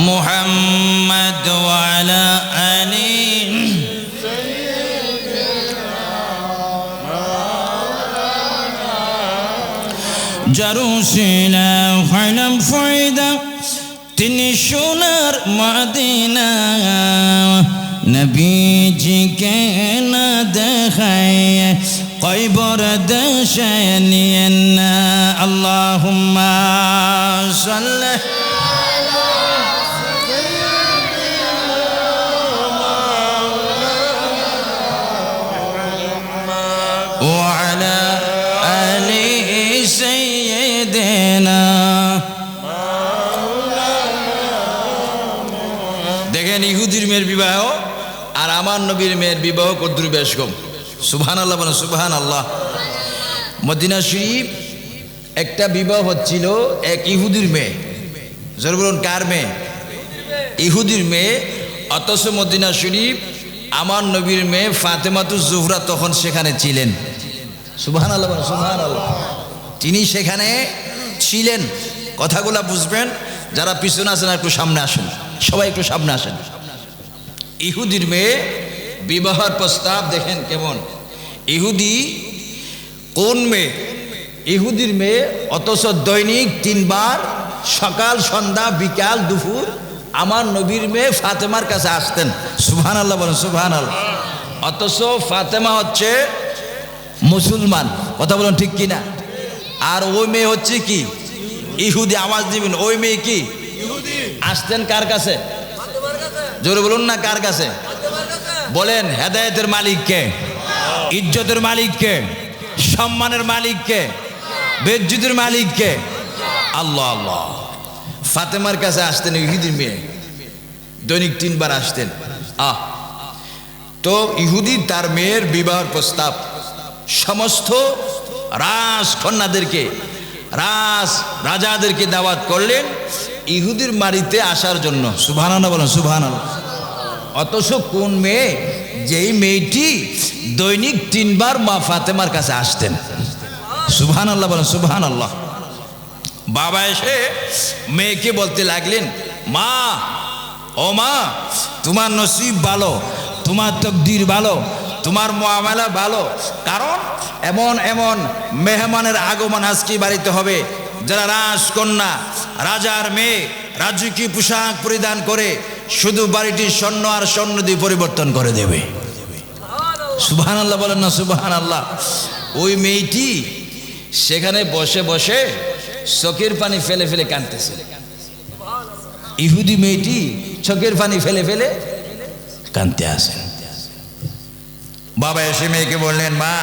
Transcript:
মুহাম্মদ ওয়া আলা আলি জারুসিলা হলাম ফয়দা তিনি সোনার মদিনা নবীজিকে না দেখায় কয়বর দেশে নিয়েন না আল্লাহুম্মা সাল্লি ওয়া আলা আলি সাইয়্যিদিনা। দেখেন ইহুদির মেয়ের বিবাহ আর আমার নবীর মেয়ের বিবাহ কদ্দুর বেশ কম। সুবহানাল্লাহ বলেন সুবহানাল্লাহ। মদিনা শরীফ একটা বিবাহ হচ্ছিল এক ইহুদির মেয়ে, জোরে বলুন কার মেয়ে? ইহুদির মেয়ে। অথচ মদিনা শরীফ আমার নবীর মেয়ে ফাতেমাতুজ জোহরা তখন সেখানে ছিলেন। সুবহানাল্লাহ বলেন সুবহানাল্লাহ। তিনি সেখানে ছিলেন। কথাগুলা বুঝবেন, যারা পিছনে আছেন একটু সামনে আসেন, সবাই একটু সামনে আসেন। ইহুদির মেয়ে বিবাহের প্রস্তাব দেখেন কেমন। ইহুদি কোন মেয়ে? ইহুদির মেয়ে, অথচ দৈনিক 3 বার সকাল সন্ধ্যা বিকাল দুপুর আমার নবীর মেয়ে ফাতেমার কাছে আসতেন। সুবহানাল্লাহ বলেন সুবহানাল্লাহ। অথচ ফাতেমা হচ্ছে মুসলমান, কথা বলেন ঠিক কিনা? আর ওই মেয়ে হচ্ছে কি? ইহুদি। আওয়াজ দিবেন, ওই মেয়ে কি? আসতেন কার কাছে? জোরে বলুন না, কার কাছে? বলেন। হেদায়েতের মালিককে, ইজ্জতের মালিককে, সম্মানের মালিককে, বেজ্জতির মালিককে? আল্লাহ আল্লাহ। ফাতেমার কাছে আসতেন ইহুদির মেয়ে, দৈনিক 3 বার আসতেন। তো ইহুদি তার মেয়ের বিবাহের প্রস্তাব সমস্ত রাজকন্যাদেরকে, রাজাদেরকে দাওয়াত করলেন ইহুদির বাড়িতে আসার জন্য। সুবহানাল্লাহ বলেন সুবহানাল্লাহ। অথচ কোন মেয়ে? যেই মেয়েটি দৈনিক 3 বার মা ফাতেমার কাছে আসতেন। সুবহানাল্লাহ বলেন সুবহানাল্লাহ। বাবা এসে মেয়েকে বলতে লাগলেন, মা, ও মা, তোমার নসিব ভালো, তোমার তকদির ভালো, তোমার মুআমালা ভালো। কারণ এমন এমন মেহমানের আগমন আজকে বাড়িতে হবে যারা রাজকন্যা, রাজার মেয়ে, রাজকীয় পোশাক পরিধান করে শুধু বাড়িটি স্বর্ণ আর স্বর্ণ দিয়ে পরিবর্তন করে দেবে। সুবহানাল্লাহ বলেন না সুবহানাল্লাহ। ওই মেয়েটি সেখানে বসে বসে চোখের পানি ফেলে ফেলে কাঁদতেছে। ইহুদি মেয়েটি চোখের পানি ফেলে ফেলে কাঁদতে আসেন। বাবা এসে মেয়েকে বললেন, মা,